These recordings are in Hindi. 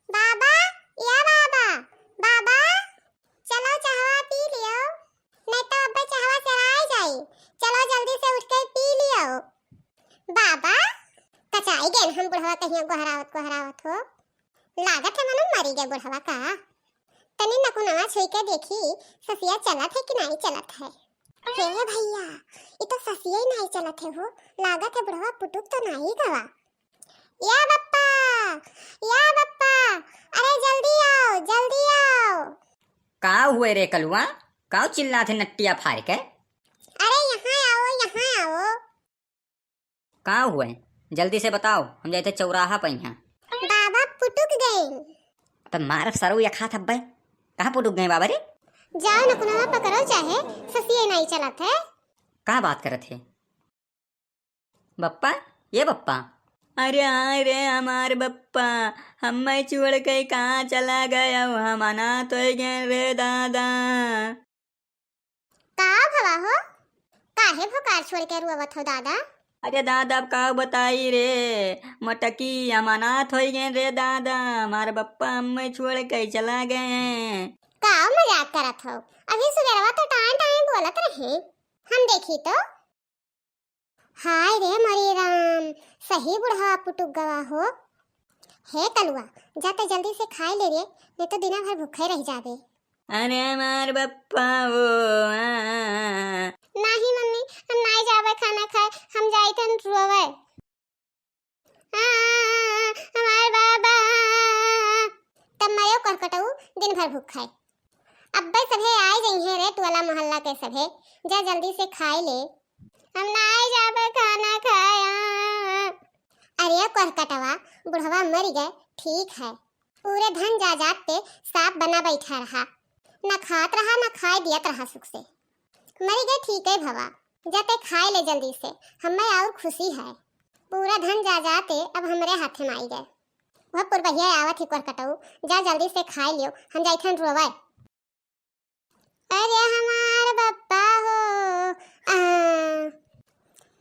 बाबा, या बाबा, बाबा, चलो चाहवा पी लियो, नहीं तो अब्बे चाहवा चढ़ाई जाई। चलो जल्दी से उठ के पी लियो। बाबा, कचाई गेन हम बुढ़वा कहिया गोहरावत हो। लागत है मनो मरी गए बुढ़वा का। तनी नकुनवा छुई के देखी ससिया चलत है कि नहीं चलत है। हे भैया, ये तो ससिया ही नहीं चलत है हो। लागत है बुढ़वा पुटुक तो नहीं गवा। या बप्पा, या बप्पा, अरे जल्दी आओ, जल्दी आओ। का हुए रे कलुआ? का चिल्ला थे नट्टिया फाड़ के? अरे यहाँ आओ, यहाँ आओ। का हुए जल्दी से बताओ, हम जाते चौराहा पे यहाँ। बाबा पुटुक गए। तब मार सरू या खात अब्बे, कहाँ पुटुक गए बाबा रे? जाओ नकुनवा पकड़ो चाहे ससिया नहीं चलत है। का बात करत है बप्पा? ये बप्पा, अरे आय रे हमार बप्पा, हमें छोड़ के कहाँ चला गया? हम अनाथ हो गए रे दादा। का भवा हो? काहे भुकार छोड़ के रुआवत हो दादा? अरे दादा का बताई रे मटकी, हम अनाथ हो गए रे दादा। हमारे बप्पा हमें छोड़ के चला गए। का मजाक करत हो? अभी सुबेरवा तो टाइम टाइम बोलत रहे, हम देखी तो। हाय रे मरी राम, सही बुढ़ा पुटुक गवा हो। हे कलुआ, जाते जल्दी से खाई ले रे, नहीं तो दिन भर भूखे रह जाबे। अरे हमार बप्पा वो नहीं मम्मी, हम नहीं जावे खाना खाए, हम जाइतन रोवे। हमार बाबा तब मयो कहकटऊ दिन भर भूख खाए। अब्बे सभे आए जइहे रे टोला मोहल्ला के सभे, जा जल्दी से खाई ले। हम नहीं जावे खाना खाया। अरे कहकटवा, बुढ़वा मर गए ठीक है, पूरे धन जायदाद पे सांप बना बैठा रहा, न खात रहा न खाए दियत रहा सुख से। मर गए ठीक है भवा, जाते खाए ले जल्दी से, हमें और खुशी है। पूरा धन जायदाद अब हमारे हाथ में आई गए। वह पुरबहिया आवत ही कहकटऊ, जा जल्दी से खाए लियो, हम जाइथन रोवे। अरे हमार बप्पा हो,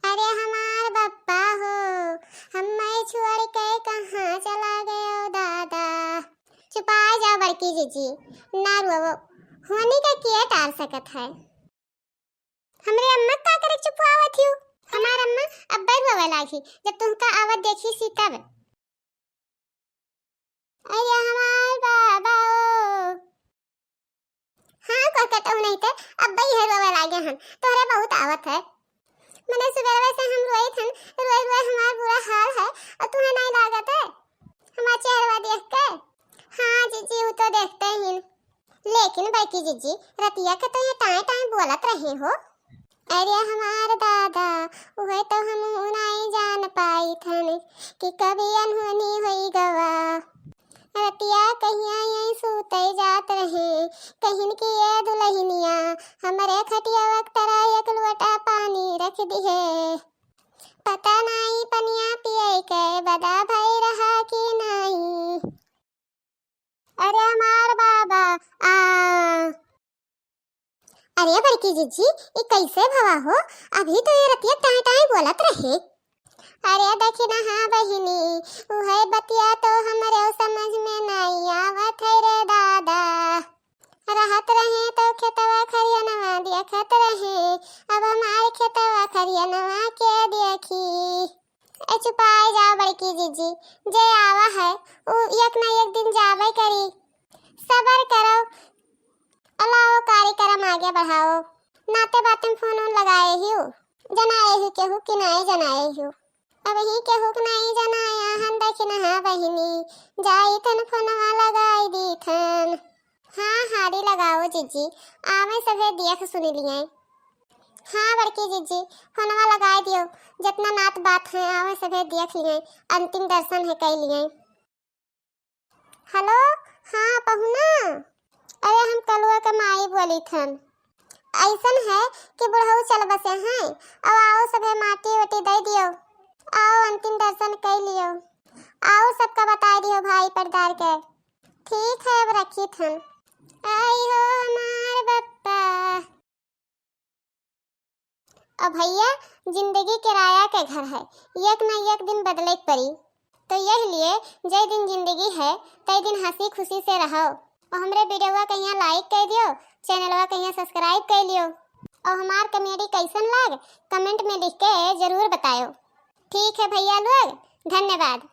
अरे हमार बप्पा हो, हमें छोड़ के कहाँ चला गए दादा। छुपा जाओ बड़की जीजी, ना रोवो, होने का किया टाल सकत है। हमरे अम्मा का करे छुपावत हियो? हमार अम्मा अब्बे रोवे लागी जब तुमका आवत देखी सी तब। अरे हमार बाबा ओ, हाँ कहकटऊ नहीं ते अब्बे ही रोवे लागे हन, तोहरे बहुत आवत है। मने सुबह से हम रोए थन, रोए रोए हमार बुरा हाल है, और तुम्हें नहीं लागत है हमारा चेहरा देख के? हाँ जीजी वो तो देखते ही, लेकिन बड़की जीजी रतिया के तो ये टाइम टाइम बोलत रहे हो। अरे हमार दादा, वह तो हम नहीं जान पाई थन कि कभी अनहोनी हुई गवा। रतिया कहिया यहीं सूते जात रहे, कहिन की ये दुल्हनिया हमारे खटिया वक्त एक लोटा पानी रख दी है। पता नहीं पनिया पिए के बदा भई रहा कि नहीं। अरे हमार बाबा अरे बड़की जीजी ये कैसे भवा हो? अभी तो ये रतिया टाई टाई बोलत रहे। अरे देखी ना हाँ बहिनी, वह बतिया तो हमारे समझ में नहीं आवत है रे दादा। रहत रहे तो खेतवा खरिया नवा देखत रहे, अब हमारे खेतवा खरिया नवा के देखी। ए छुपाए जाओ बड़की जीजी, जे आवा है वो एक ना एक दिन जावे करी, सबर करो, अलाओ कार्यक्रम आगे बढ़ाओ। नाते बातें फोन लगाए ही हो, जनाए ही केहू कि नहीं जनाए ही हो, अब ही केहू कि नहीं जनाया हन। देखी ना हाँ बहिनी, जाई थन फोनवा लगाई दी थन। हाँ हाड़ी लगाओ जीजी, आवे सभे देख सुनी लिए। हाँ बड़की जीजी फोनवा लगाए दियो, जितना नात बात है आवे सभे देख लिए, अंतिम दर्शन है कई लिए। हेलो हाँ पहुना, अरे हम कलुआ के माई बोली थन। ऐसन है कि बुढ़ऊ चल बसे हैं, अब आओ सभे माटी वटी दे दियो, आओ अंतिम दर्शन कर लियो, आओ सबका बता दियो भाई परदार के। ठीक है अब रखी थन। आई हो हमार बप्पा। अब भैया जिंदगी किराया के घर है, एक न एक दिन बदले पड़ी। तो यही लिए जय दिन जिंदगी है तय दिन हंसी खुशी से रहो। और हमरे वीडियोवा कहिया लाइक कर दियो, चैनलवा कहिया सब्सक्राइब कर लियो। और हमार कॉमेडी कैसन लाग कमेंट में लिख के जरूर बताओ। ठीक है भैया लोग, धन्यवाद।